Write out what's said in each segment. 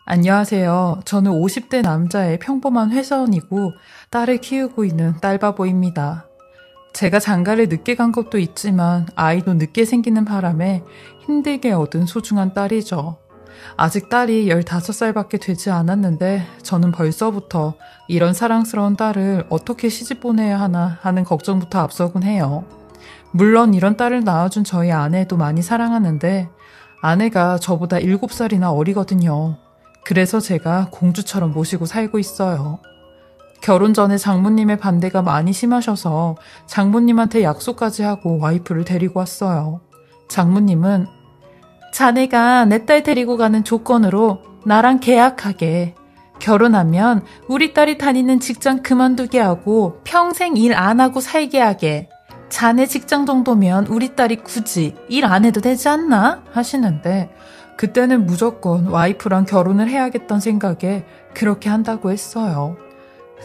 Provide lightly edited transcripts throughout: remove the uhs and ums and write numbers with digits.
안녕하세요. 저는 50대 남자의 평범한 회사원이고 딸을 키우고 있는 딸바보입니다. 제가 장가를 늦게 간 것도 있지만 아이도 늦게 생기는 바람에 힘들게 얻은 소중한 딸이죠. 아직 딸이 15살밖에 되지 않았는데 저는 벌써부터 이런 사랑스러운 딸을 어떻게 시집 보내야 하나 하는 걱정부터 앞서곤 해요. 물론 이런 딸을 낳아준 저희 아내도 많이 사랑하는데 아내가 저보다 7살이나 어리거든요. 그래서 제가 공주처럼 모시고 살고 있어요. 결혼 전에 장모님의 반대가 많이 심하셔서 장모님한테 약속까지 하고 와이프를 데리고 왔어요. 장모님은 자네가 내 딸 데리고 가는 조건으로 나랑 계약하게. 결혼하면 우리 딸이 다니는 직장 그만두게 하고 평생 일 안 하고 살게 하게. 자네 직장 정도면 우리 딸이 굳이 일 안 해도 되지 않나? 하시는데 그때는 무조건 와이프랑 결혼을 해야겠다는 생각에 그렇게 한다고 했어요.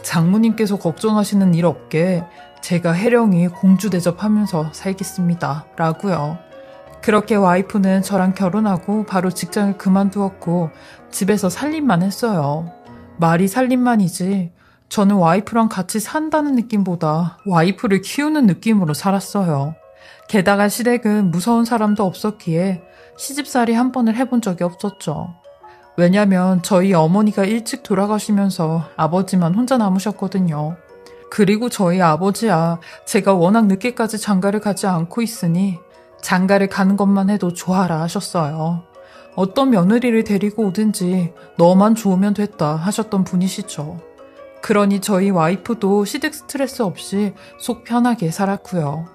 장모님께서 걱정하시는 일 없게 제가 해령이 공주 대접하면서 살겠습니다. 라고요. 그렇게 와이프는 저랑 결혼하고 바로 직장을 그만두었고 집에서 살림만 했어요. 말이 살림만이지 저는 와이프랑 같이 산다는 느낌보다 와이프를 키우는 느낌으로 살았어요. 게다가 시댁은 무서운 사람도 없었기에 시집살이 한 번을 해본 적이 없었죠. 왜냐면 저희 어머니가 일찍 돌아가시면서 아버지만 혼자 남으셨거든요. 그리고 저희 아버지야 제가 워낙 늦게까지 장가를 가지 않고 있으니 장가를 가는 것만 해도 좋아라 하셨어요. 어떤 며느리를 데리고 오든지 너만 좋으면 됐다 하셨던 분이시죠. 그러니 저희 와이프도 시댁 스트레스 없이 속 편하게 살았고요.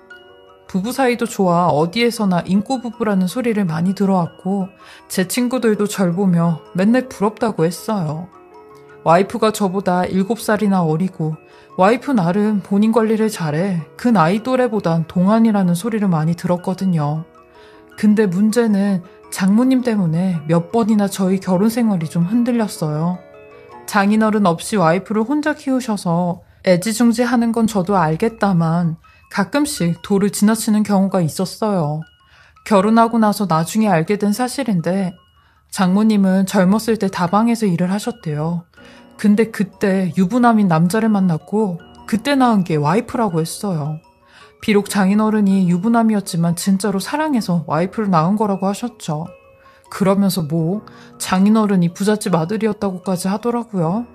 부부 사이도 좋아 어디에서나 인꼬부부라는 소리를 많이 들어왔고 제 친구들도 절 보며 맨날 부럽다고 했어요. 와이프가 저보다 7살이나 어리고 와이프 나름 본인 관리를 잘해 그 나이 또래보단 동안이라는 소리를 많이 들었거든요. 근데 문제는 장모님 때문에 몇 번이나 저희 결혼 생활이 좀 흔들렸어요. 장인어른 없이 와이프를 혼자 키우셔서 애지중지하는 건 저도 알겠다만 가끔씩 도를 지나치는 경우가 있었어요. 결혼하고 나서 나중에 알게 된 사실인데 장모님은 젊었을 때 다방에서 일을 하셨대요. 근데 그때 유부남인 남자를 만났고 그때 낳은 게 와이프라고 했어요. 비록 장인어른이 유부남이었지만 진짜로 사랑해서 와이프를 낳은 거라고 하셨죠. 그러면서 장인어른이 부잣집 아들이었다고까지 하더라고요.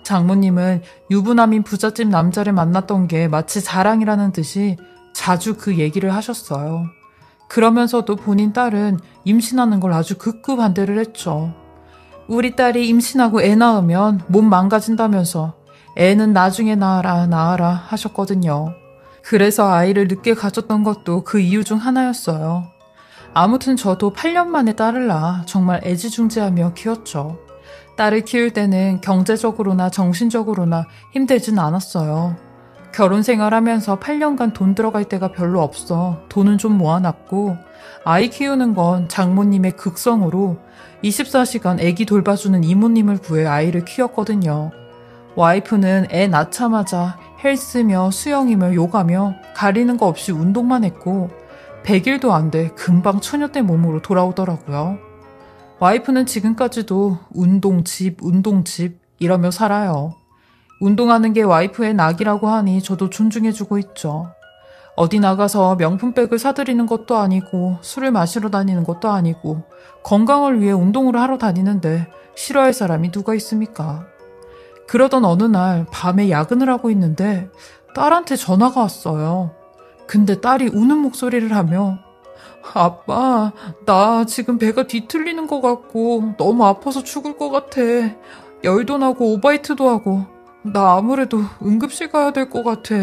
장모님은 유부남인 부잣집 남자를 만났던 게 마치 자랑이라는 듯이 자주 그 얘기를 하셨어요. 그러면서도 본인 딸은 임신하는 걸 아주 극구 반대를 했죠. 우리 딸이 임신하고 애 낳으면 몸 망가진다면서 애는 나중에 낳아라 하셨거든요. 그래서 아이를 늦게 가졌던 것도 그 이유 중 하나였어요. 아무튼 저도 8년 만에 딸을 낳아 정말 애지중지하며 키웠죠. 딸을 키울 때는 경제적으로나 정신적으로나 힘들진 않았어요. 결혼 생활하면서 8년간 돈 들어갈 때가 별로 없어 돈은 좀 모아놨고 아이 키우는 건 장모님의 극성으로 24시간 애기 돌봐주는 이모님을 구해 아이를 키웠거든요. 와이프는 애 낳자마자 헬스며 수영이며 요가며 가리는 거 없이 운동만 했고 100일도 안 돼 금방 처녀대 몸으로 돌아오더라고요. 와이프는 지금까지도 운동집 이러며 살아요. 운동하는 게 와이프의 낙이라고 하니 저도 존중해주고 있죠. 어디 나가서 명품백을 사들이는 것도 아니고 술을 마시러 다니는 것도 아니고 건강을 위해 운동을 하러 다니는데 싫어할 사람이 누가 있습니까? 그러던 어느 날 밤에 야근을 하고 있는데 딸한테 전화가 왔어요. 근데 딸이 우는 목소리를 하며 아빠, 나 지금 배가 뒤틀리는 것 같고 너무 아파서 죽을 것 같아. 열도 나고 오바이트도 하고 나 아무래도 응급실 가야 될 것 같아.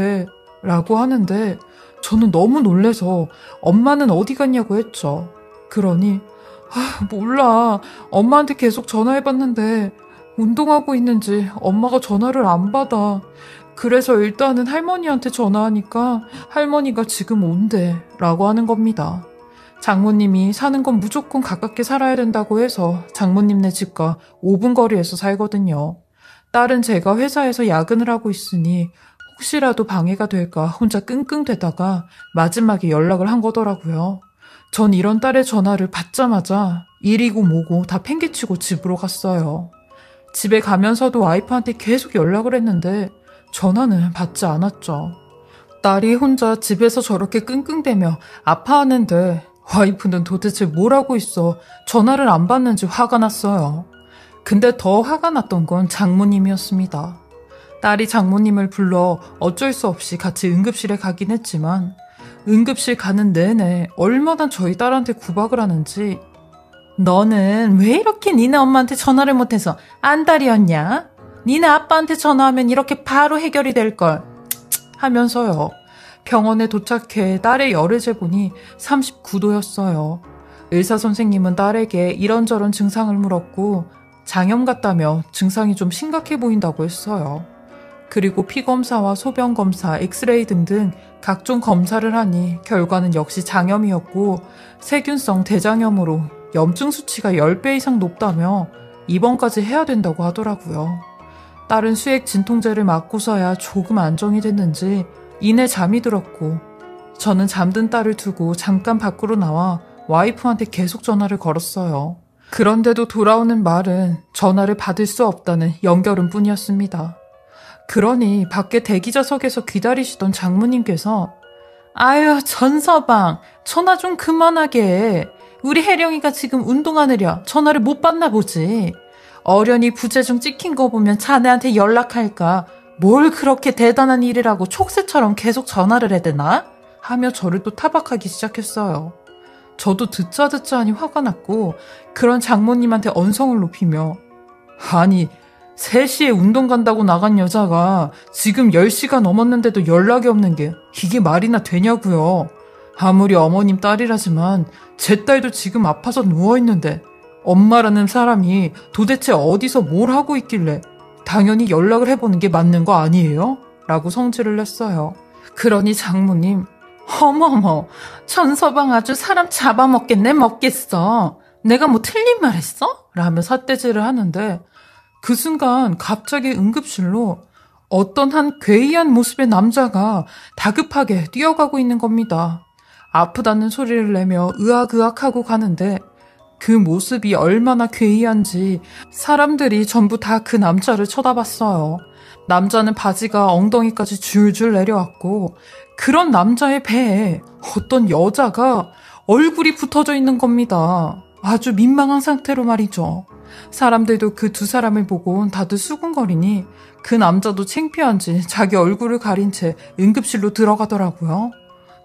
라고 하는데 저는 너무 놀래서 엄마는 어디 갔냐고 했죠. 그러니 몰라. 엄마한테 계속 전화해봤는데 운동하고 있는지 엄마가 전화를 안 받아. 그래서 일단은 할머니한테 전화하니까 할머니가 지금 온대 라고 하는 겁니다. 장모님이 사는 건 무조건 가깝게 살아야 된다고 해서 장모님네 집과 5분 거리에서 살거든요. 딸은 제가 회사에서 야근을 하고 있으니 혹시라도 방해가 될까 혼자 끙끙대다가 마지막에 연락을 한 거더라고요. 전 이런 딸의 전화를 받자마자 일이고 뭐고 다 팽개치고 집으로 갔어요. 집에 가면서도 와이프한테 계속 연락을 했는데 전화는 받지 않았죠. 딸이 혼자 집에서 저렇게 끙끙대며 아파하는데 와이프는 도대체 뭘 하고 있어 전화를 안 받는지 화가 났어요. 근데 더 화가 났던 건 장모님이었습니다. 딸이 장모님을 불러 어쩔 수 없이 같이 응급실에 가긴 했지만 응급실 가는 내내 얼마나 저희 딸한테 구박을 하는지 너는 왜 이렇게 니네 엄마한테 전화를 못해서 안달이었냐? 니네 아빠한테 전화하면 이렇게 바로 해결이 될걸 하면서요. 병원에 도착해 딸의 열을 재보니 39도였어요. 의사 선생님은 딸에게 이런저런 증상을 물었고 장염 같다며 증상이 좀 심각해 보인다고 했어요. 그리고 피검사와 소변검사, 엑스레이 등등 각종 검사를 하니 결과는 역시 장염이었고 세균성 대장염으로 염증 수치가 10배 이상 높다며 입원까지 해야 된다고 하더라고요. 딸은 수액 진통제를 맞고서야 조금 안정이 됐는지 이내 잠이 들었고 저는 잠든 딸을 두고 잠깐 밖으로 나와 와이프한테 계속 전화를 걸었어요. 그런데도 돌아오는 말은 전화를 받을 수 없다는 연결음 뿐이었습니다. 그러니 밖에 대기자석에서 기다리시던 장모님께서 아유 전서방 전화 좀 그만하게 해. 우리 혜령이가 지금 운동하느라 전화를 못 받나 보지. 어련히 부재중 찍힌 거 보면 자네한테 연락할까. 뭘 그렇게 대단한 일이라고 촉새처럼 계속 전화를 해대나? 하며 저를 또 타박하기 시작했어요. 저도 듣자 하니 화가 났고 그런 장모님한테 언성을 높이며 아니 3시에 운동 간다고 나간 여자가 지금 10시가 넘었는데도 연락이 없는 게 이게 말이나 되냐고요. 아무리 어머님 딸이라지만 제 딸도 지금 아파서 누워있는데 엄마라는 사람이 도대체 어디서 뭘 하고 있길래 당연히 연락을 해보는 게 맞는 거 아니에요? 라고 성질을 냈어요. 그러니 장모님 어머머 천서방 아주 사람 잡아먹겠네 먹겠어. 내가 뭐 틀린 말 했어? 라며 삿대질을 하는데 그 순간 갑자기 응급실로 어떤 한 괴이한 모습의 남자가 다급하게 뛰어가고 있는 겁니다. 아프다는 소리를 내며 으악으악하고 가는데 그 모습이 얼마나 괴이한지 사람들이 전부 다 그 남자를 쳐다봤어요. 남자는 바지가 엉덩이까지 줄줄 내려왔고 그런 남자의 배에 어떤 여자가 얼굴이 붙어져 있는 겁니다. 아주 민망한 상태로 말이죠. 사람들도 그 두 사람을 보고 다들 수군거리니 그 남자도 창피한지 자기 얼굴을 가린 채 응급실로 들어가더라고요.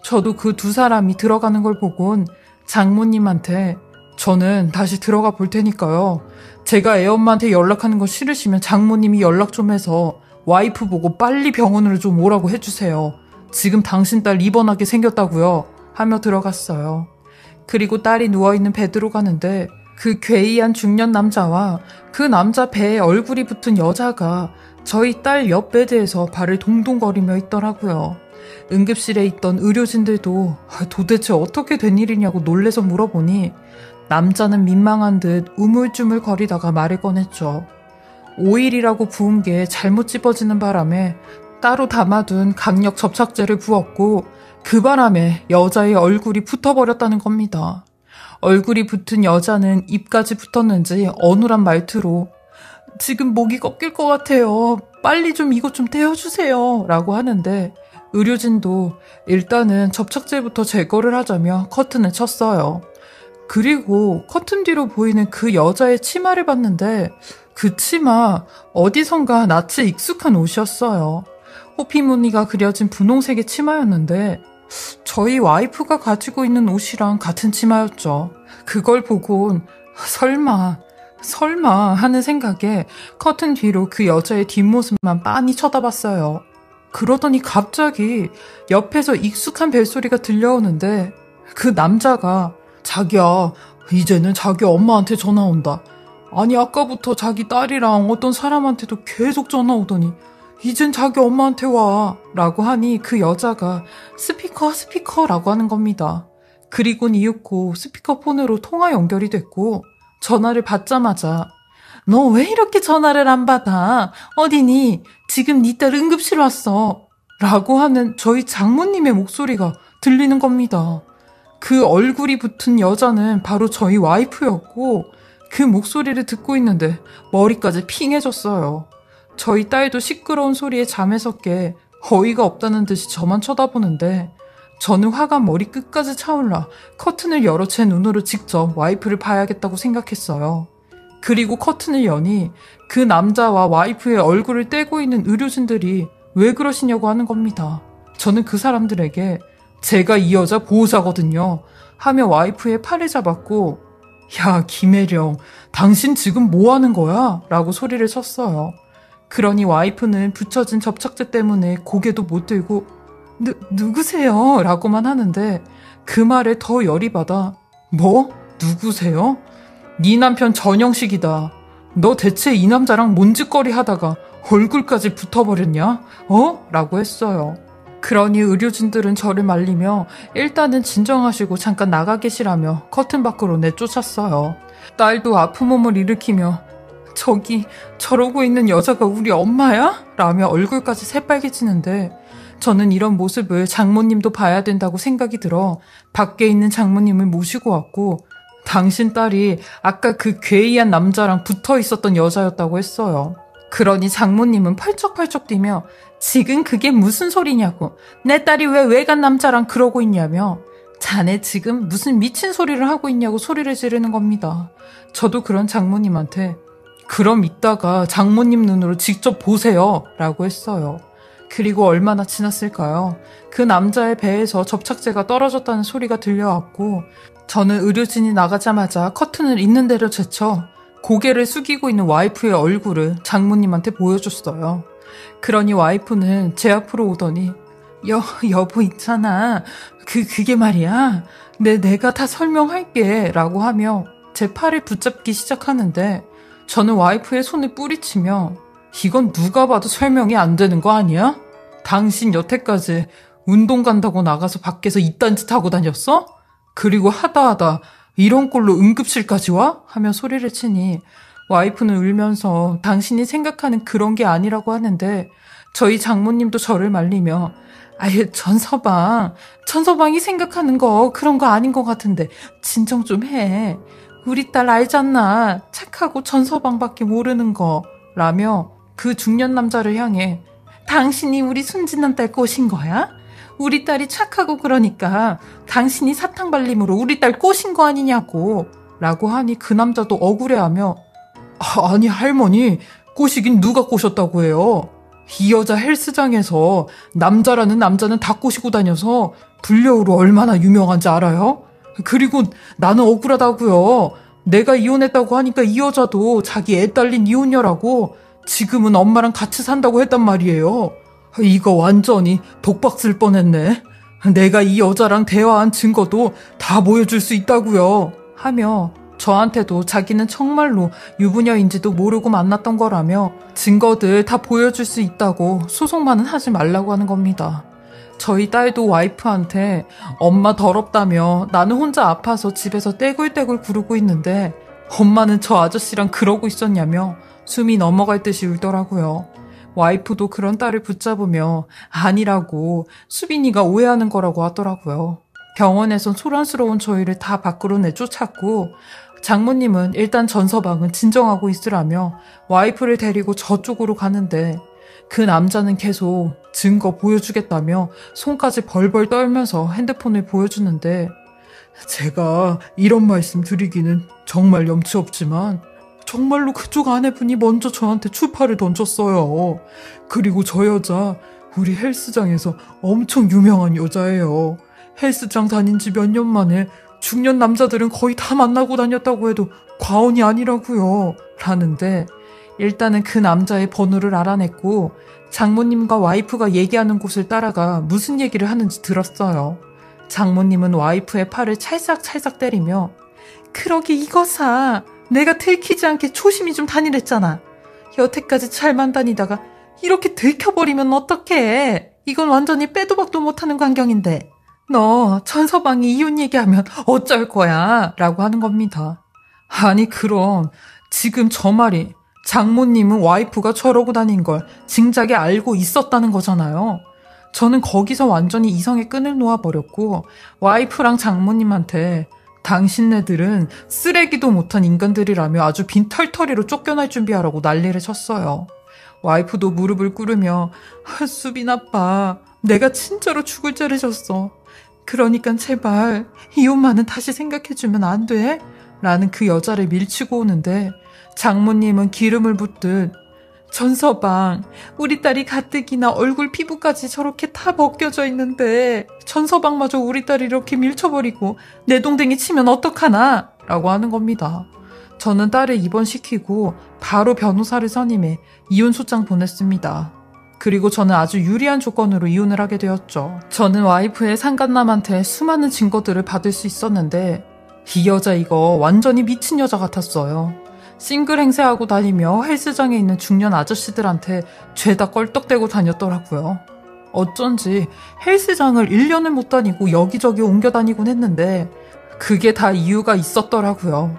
저도 그 두 사람이 들어가는 걸 보곤 장모님한테 저는 다시 들어가 볼 테니까요. 제가 애엄마한테 연락하는 거 싫으시면 장모님이 연락 좀 해서 와이프 보고 빨리 병원으로 좀 오라고 해주세요. 지금 당신 딸 입원하게 생겼다고요. 하며 들어갔어요. 그리고 딸이 누워있는 베드로 가는데 그 괴이한 중년 남자와 그 남자 배에 얼굴이 붙은 여자가 저희 딸 옆 베드에서 발을 동동거리며 있더라고요. 응급실에 있던 의료진들도 도대체 어떻게 된 일이냐고 놀래서 물어보니 남자는 민망한 듯 우물쭈물 거리다가 말을 꺼냈죠. 오일이라고 부은 게 잘못 집어지는 바람에 따로 담아둔 강력 접착제를 부었고 그 바람에 여자의 얼굴이 붙어버렸다는 겁니다. 얼굴이 붙은 여자는 입까지 붙었는지 어눌한 말투로 지금 목이 꺾일 것 같아요. 빨리 좀 이것 좀 떼어주세요. 라고 하는데 의료진도 일단은 접착제부터 제거를 하자며 커튼을 쳤어요. 그리고 커튼 뒤로 보이는 그 여자의 치마를 봤는데 그 치마 어디선가 낯이 익숙한 옷이었어요. 호피 무늬가 그려진 분홍색의 치마였는데 저희 와이프가 가지고 있는 옷이랑 같은 치마였죠. 그걸 보곤 설마 하는 생각에 커튼 뒤로 그 여자의 뒷모습만 빤히 쳐다봤어요. 그러더니 갑자기 옆에서 익숙한 벨소리가 들려오는데 그 남자가 자기야, 이제는 자기 엄마한테 전화 온다. 아니 아까부터 자기 딸이랑 어떤 사람한테도 계속 전화 오더니 이젠 자기 엄마한테 와 라고 하니 그 여자가 스피커라고 하는 겁니다. 그리곤 이윽고 스피커폰으로 통화 연결이 됐고 전화를 받자마자 너 왜 이렇게 전화를 안 받아? 어디니? 지금 네 딸 응급실 왔어 라고 하는 저희 장모님의 목소리가 들리는 겁니다. 그 얼굴이 붙은 여자는 바로 저희 와이프였고 그 목소리를 듣고 있는데 머리까지 핑해졌어요. 저희 딸도 시끄러운 소리에 잠에서 깨 어이가 없다는 듯이 저만 쳐다보는데 저는 화가 머리 끝까지 차올라 커튼을 열어 제 눈으로 직접 와이프를 봐야겠다고 생각했어요. 그리고 커튼을 여니 그 남자와 와이프의 얼굴을 떼고 있는 의료진들이 왜 그러시냐고 하는 겁니다. 저는 그 사람들에게 제가 이 여자 보호자거든요 하며 와이프의 팔을 잡았고 야 김혜령 당신 지금 뭐 하는 거야? 라고 소리를 쳤어요. 그러니 와이프는 붙여진 접착제 때문에 고개도 못 들고 누구세요? 라고만 하는데 그 말에 더 열이 받아 뭐? 누구세요? 네 남편 전영식이다. 너 대체 이 남자랑 뭔 짓거리 하다가 얼굴까지 붙어버렸냐? 라고 했어요. 그러니 의료진들은 저를 말리며 일단은 진정하시고 잠깐 나가 계시라며 커튼 밖으로 내쫓았어요. 딸도 아픈 몸을 일으키며 저기 저러고 있는 여자가 우리 엄마야? 라며 얼굴까지 새빨개지는데 저는 이런 모습을 장모님도 봐야 된다고 생각이 들어 밖에 있는 장모님을 모시고 왔고 당신 딸이 아까 그 괴이한 남자랑 붙어 있었던 여자였다고 했어요. 그러니 장모님은 펄쩍펄쩍 뛰며 지금 그게 무슨 소리냐고 내 딸이 왜 외간 남자랑 그러고 있냐며 자네 지금 무슨 미친 소리를 하고 있냐고 소리를 지르는 겁니다. 저도 그런 장모님한테 그럼 이따가 장모님 눈으로 직접 보세요 라고 했어요. 그리고 얼마나 지났을까요? 그 남자의 배에서 접착제가 떨어졌다는 소리가 들려왔고 저는 의료진이 나가자마자 커튼을 있는 대로 제쳐 고개를 숙이고 있는 와이프의 얼굴을 장모님한테 보여줬어요. 그러니 와이프는 제 앞으로 오더니 여보 있잖아. 그게 말이야. 내가 다 설명할게 라고 하며 제 팔을 붙잡기 시작하는데 저는 와이프의 손을 뿌리치며 이건 누가 봐도 설명이 안 되는 거 아니야? 당신 여태까지 운동 간다고 나가서 밖에서 이딴 짓 하고 다녔어? 그리고 하다 이런 꼴로 응급실까지 와? 하며 소리를 치니 와이프는 울면서 당신이 생각하는 그런 게 아니라고 하는데 저희 장모님도 저를 말리며 아유 천서방이 생각하는 거 그런 거 아닌 것 같은데 진정 좀 해. 우리 딸 알잖아. 착하고 천서방밖에 모르는 거 라며 그 중년 남자를 향해 당신이 우리 순진한 딸 꼬신 거야? 우리 딸이 착하고 그러니까 당신이 사탕 발림으로 우리 딸 꼬신 거 아니냐고 라고 하니 그 남자도 억울해하며 아니 할머니 꼬시긴 누가 꼬셨다고 해요. 이 여자 헬스장에서 남자라는 남자는 다 꼬시고 다녀서 불려우로 얼마나 유명한지 알아요? 그리고 나는 억울하다고요. 내가 이혼했다고 하니까 이 여자도 자기 애 딸린 이혼녀라고 지금은 엄마랑 같이 산다고 했단 말이에요. 이거 완전히 독박 쓸 뻔했네. 내가 이 여자랑 대화한 증거도 다 보여줄 수 있다고요. 하며 저한테도 자기는 정말로 유부녀인지도 모르고 만났던 거라며 증거들 다 보여줄 수 있다고 소송만은 하지 말라고 하는 겁니다. 저희 딸도 와이프한테 엄마 더럽다며 나는 혼자 아파서 집에서 떼굴떼굴 구르고 있는데 엄마는 저 아저씨랑 그러고 있었냐며 숨이 넘어갈 듯이 울더라고요. 와이프도 그런 딸을 붙잡으며 아니라고 수빈이가 오해하는 거라고 하더라고요. 병원에선 소란스러운 저희를 다 밖으로 내쫓았고 장모님은 일단 전서방은 진정하고 있으라며 와이프를 데리고 저쪽으로 가는데 그 남자는 계속 증거 보여주겠다며 손까지 벌벌 떨면서 핸드폰을 보여주는데 제가 이런 말씀 드리기는 정말 염치 없지만 정말로 그쪽 아내분이 먼저 저한테 추파를 던졌어요. 그리고 저 여자 우리 헬스장에서 엄청 유명한 여자예요. 헬스장 다닌 지 몇 년 만에 중년 남자들은 거의 다 만나고 다녔다고 해도 과언이 아니라고요. 라는데 일단은 그 남자의 번호를 알아냈고 장모님과 와이프가 얘기하는 곳을 따라가 무슨 얘기를 하는지 들었어요. 장모님은 와이프의 팔을 찰싹찰싹 때리며 그러게 이거사 내가 들키지 않게 조심히 좀 다니랬잖아. 여태까지 잘만 다니다가 이렇게 들켜버리면 어떡해. 이건 완전히 빼도 박도 못하는 광경인데 너 천서방이 이혼 얘기하면 어쩔 거야 라고 하는 겁니다. 아니 그럼 지금 저 말이 장모님은 와이프가 저러고 다닌 걸 진작에 알고 있었다는 거잖아요. 저는 거기서 완전히 이성의 끈을 놓아버렸고 와이프랑 장모님한테 당신네들은 쓰레기도 못한 인간들이라며 아주 빈털터리로 쫓겨날 준비하라고 난리를 쳤어요. 와이프도 무릎을 꿇으며 수빈 아빠, 내가 진짜로 죽을 죄를 졌어. 그러니까 제발 이 엄마는 다시 생각해주면 안 돼? 라는 그 여자를 밀치고 오는데 장모님은 기름을 붓듯 전서방, 우리 딸이 가뜩이나 얼굴 피부까지 저렇게 다 벗겨져 있는데 전서방마저 우리 딸이 이렇게 밀쳐버리고 내동댕이 치면 어떡하나? 라고 하는 겁니다. 저는 딸을 입원시키고 바로 변호사를 선임해 이혼 소장 보냈습니다. 그리고 저는 아주 유리한 조건으로 이혼을 하게 되었죠. 저는 와이프의 상간남한테 수많은 증거들을 받을 수 있었는데 이 여자 이거 완전히 미친 여자 같았어요. 싱글 행세하고 다니며 헬스장에 있는 중년 아저씨들한테 죄다 껄떡대고 다녔더라고요. 어쩐지 헬스장을 1년을 못 다니고 여기저기 옮겨 다니곤 했는데 그게 다 이유가 있었더라고요.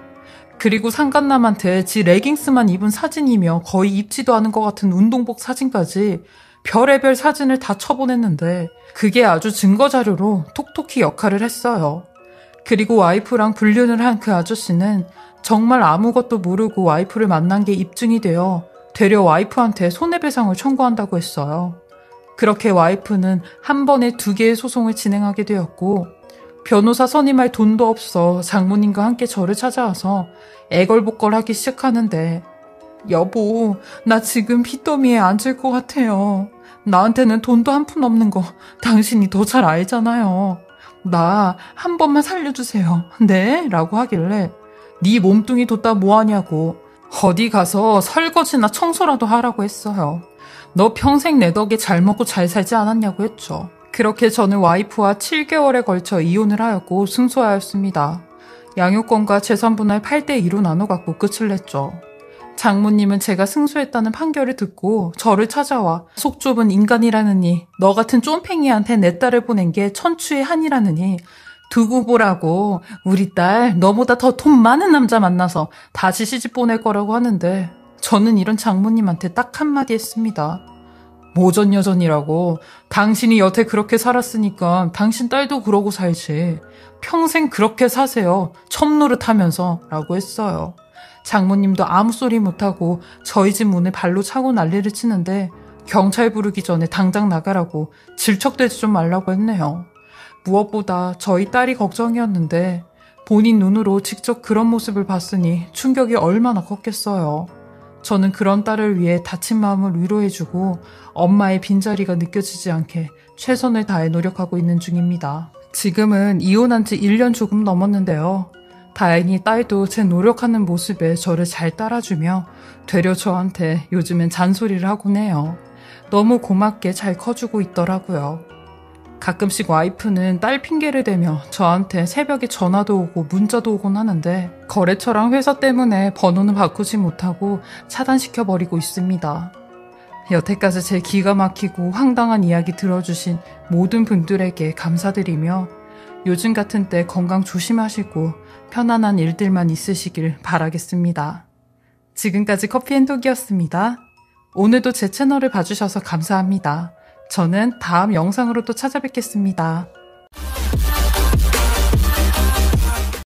그리고 상간남한테 지 레깅스만 입은 사진이며 거의 입지도 않은 것 같은 운동복 사진까지 별의별 사진을 다 쳐보냈는데 그게 아주 증거자료로 톡톡히 역할을 했어요. 그리고 와이프랑 불륜을 한 그 아저씨는 정말 아무것도 모르고 와이프를 만난 게 입증이 되어 되려 와이프한테 손해배상을 청구한다고 했어요. 그렇게 와이프는 한 번에 2개의 소송을 진행하게 되었고 변호사 선임할 돈도 없어 장모님과 함께 저를 찾아와서 애걸복걸하기 시작하는데 여보, 나 지금 빚더미에 앉을 것 같아요. 나한테는 돈도 한 푼 없는 거 당신이 더 잘 알잖아요. 나 한 번만 살려주세요. 네? 라고 하길래 네 몸뚱이 뒀다 뭐하냐고 어디 가서 설거지나 청소라도 하라고 했어요. 너 평생 내 덕에 잘 먹고 잘 살지 않았냐고 했죠. 그렇게 저는 와이프와 7개월에 걸쳐 이혼을 하였고 승소하였습니다. 양육권과 재산분할 8대2로 나눠 갖고 끝을 냈죠. 장모님은 제가 승소했다는 판결을 듣고 저를 찾아와 속 좁은 인간이라느니 너 같은 쫌팽이한테 내 딸을 보낸 게 천추의 한이라느니 두고 보라고 우리 딸 너보다 더 돈 많은 남자 만나서 다시 시집 보낼 거라고 하는데 저는 이런 장모님한테 딱 한마디 했습니다. 모전여전이라고. 당신이 여태 그렇게 살았으니까 당신 딸도 그러고 살지. 평생 그렇게 사세요. 첩노릇하면서 라고 했어요. 장모님도 아무 소리 못하고 저희 집 문을 발로 차고 난리를 치는데 경찰 부르기 전에 당장 나가라고 질척대지 좀 말라고 했네요. 무엇보다 저희 딸이 걱정이었는데 본인 눈으로 직접 그런 모습을 봤으니 충격이 얼마나 컸겠어요. 저는 그런 딸을 위해 다친 마음을 위로해주고 엄마의 빈자리가 느껴지지 않게 최선을 다해 노력하고 있는 중입니다. 지금은 이혼한 지 1년 조금 넘었는데요. 다행히 딸도 제 노력하는 모습에 저를 잘 따라주며 되려 저한테 요즘엔 잔소리를 하곤 해요. 너무 고맙게 잘 커주고 있더라고요. 가끔씩 와이프는 딸 핑계를 대며 저한테 새벽에 전화도 오고 문자도 오곤 하는데 거래처랑 회사 때문에 번호는 바꾸지 못하고 차단시켜버리고 있습니다. 여태까지 제 기가 막히고 황당한 이야기 들어주신 모든 분들에게 감사드리며 요즘 같은 때 건강 조심하시고 편안한 일들만 있으시길 바라겠습니다. 지금까지 커피앤톡이었습니다. 오늘도 제 채널을 봐주셔서 감사합니다. 저는 다음 영상으로 또 찾아뵙겠습니다.